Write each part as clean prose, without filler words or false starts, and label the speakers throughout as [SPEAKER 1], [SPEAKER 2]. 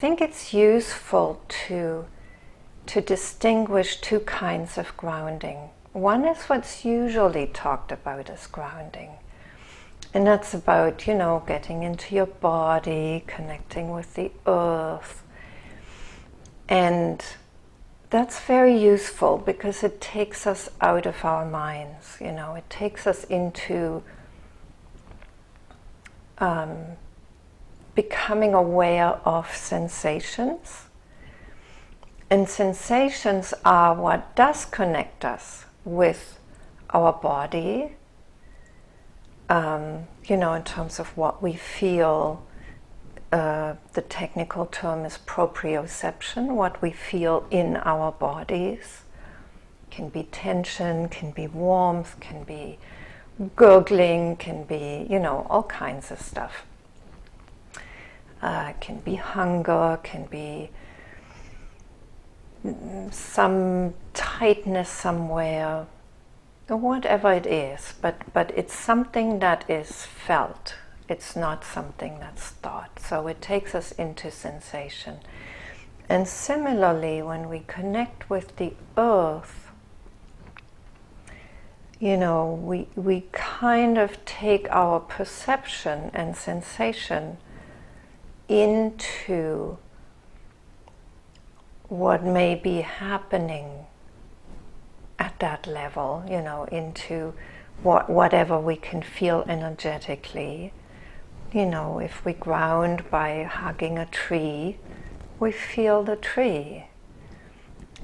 [SPEAKER 1] I think it's useful to distinguish two kinds of grounding. One is what's usually talked about as grounding. And that's about, getting into your body, connecting with the earth. And that's very useful because it takes us out of our minds, it takes us into becoming aware of sensations. And sensations are what does connect us with our body, in terms of what we feel. The technical term is proprioception, what we feel in our bodies. Can be tension, can be warmth, can be gurgling, can be, all kinds of stuff. Can be hunger, can be some tightness somewhere, or whatever it is, but it's something that is felt. It's not something that's thought. So it takes us into sensation. And similarly, when we connect with the earth, we kind of take our perception and sensation into what may be happening at that level, into whatever we can feel energetically. If we ground by hugging a tree, we feel the tree.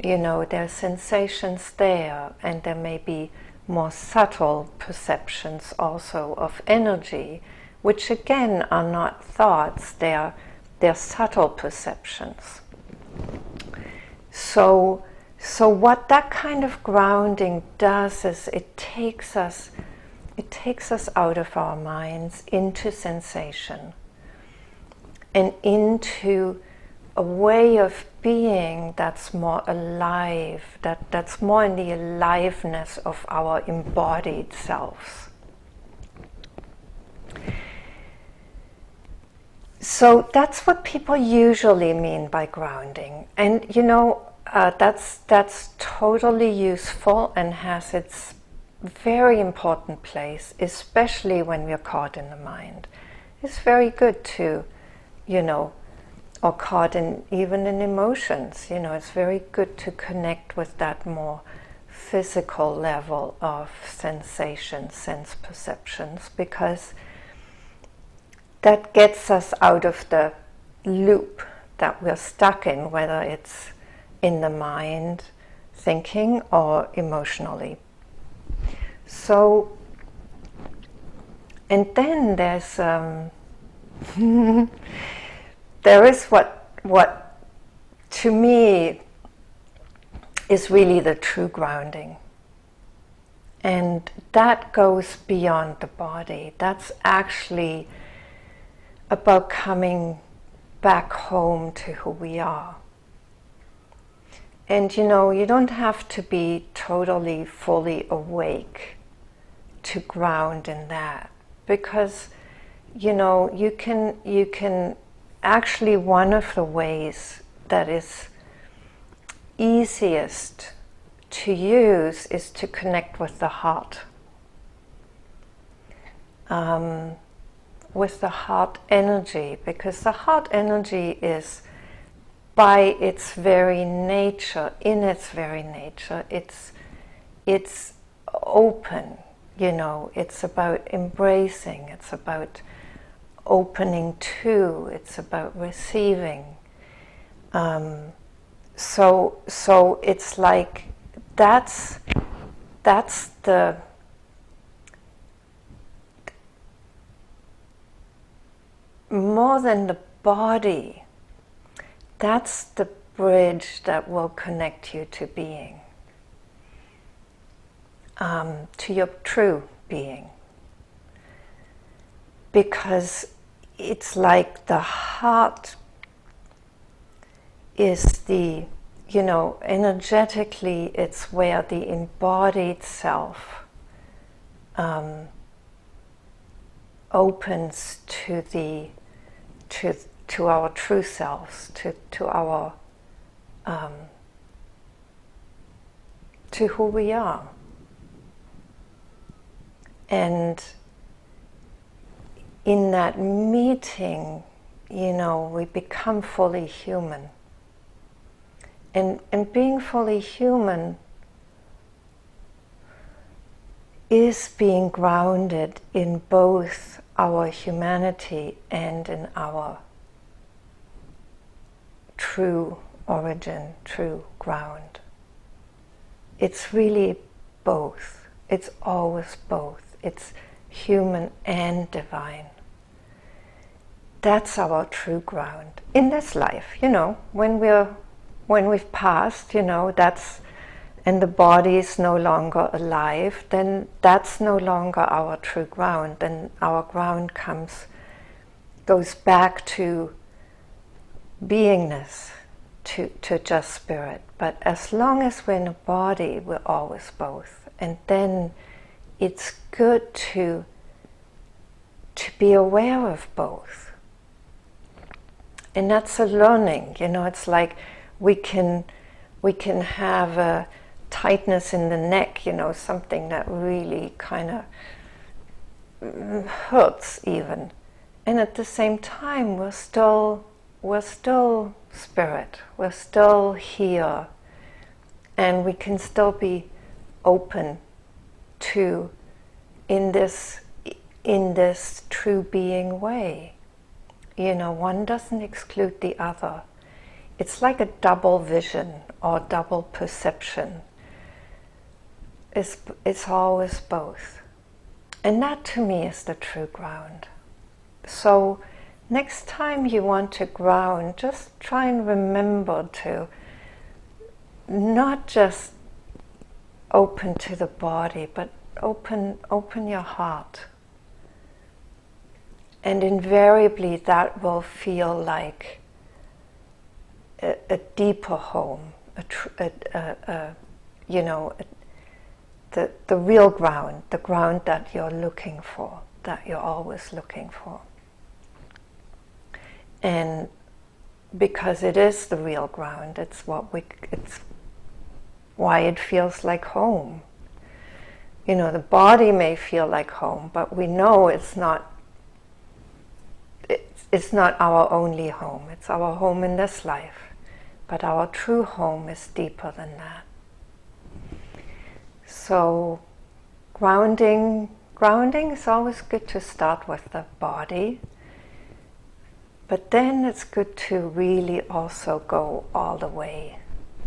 [SPEAKER 1] There's sensations there, and there may be more subtle perceptions also of energy, which again are not thoughts, they're subtle perceptions. So what that kind of grounding does is it takes us out of our minds into sensation and into a way of being that's more alive, that's more in the aliveness of our embodied selves. So that's what people usually mean by grounding. And that's totally useful and has its very important place, especially when we're caught in the mind. It's very good to, or caught even in emotions, it's very good to connect with that more physical level of sensation, sense perceptions, because that gets us out of the loop that we're stuck in, whether it's in the mind, thinking, or emotionally. So, and then there's there is what to me is really the true grounding. And that goes beyond the body. That's actually about coming back home to who we are. And you don't have to be totally, fully awake to ground in that, because you can actually, one of the ways that is easiest to use is to connect with the heart. With the heart energy, because the heart energy is, by its very nature, it's open, it's about embracing, it's about opening to, it's about receiving. So it's like, that's the more than the body, that's the bridge that will connect you to being, to your true being. Because it's like the heart is the, energetically it's where the embodied self opens to to our true selves, to our to who we are. And in that meeting, we become fully human. And being fully human is being grounded in both our humanity and in our true origin, true ground. It's really both. It's always both. It's human and divine. That's our true ground in this life. When we've passed, that's, and the body is no longer alive, then that's no longer our true ground. Then our ground goes back to beingness, to just spirit. But as long as we're in a body, we're always both. And then it's good to be aware of both. And that's a learning, it's like we can have a tightness in the neck, something that really kind of hurts even. And at the same time, we're still spirit, we're still here, and we can still be open to in this true being way. One doesn't exclude the other. It's like a double vision or double perception. It's always both. And that to me is the true ground. So next time you want to ground, just try and remember to not just open to the body, but open your heart. And invariably that will feel like a deeper home, the real ground, the ground that you're looking for, that you're always looking for. And because it is the real ground, it's why it feels like home. The body may feel like home, but we know it's not our only home. It's our home in this life. But our true home is deeper than that. So grounding is always good to start with the body. But then it's good to really also go all the way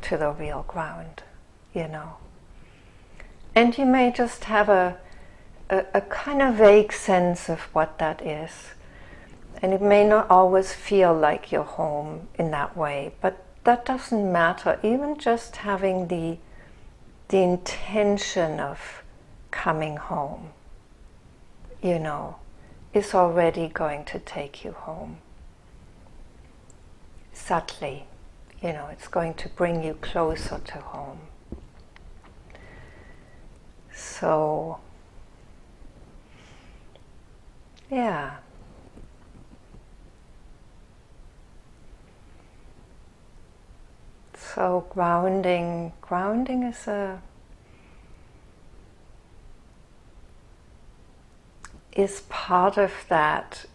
[SPEAKER 1] to the real ground, And you may just have a kind of vague sense of what that is. And it may not always feel like your home in that way, but that doesn't matter. Even just having the intention of coming home, is already going to take you home. Subtly, it's going to bring you closer to home. So, yeah. So grounding is part of that,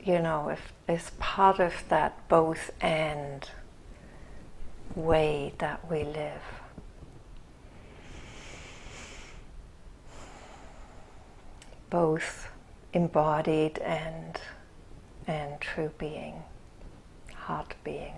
[SPEAKER 1] is part of that both and way that we live. Both embodied and true being, heart being.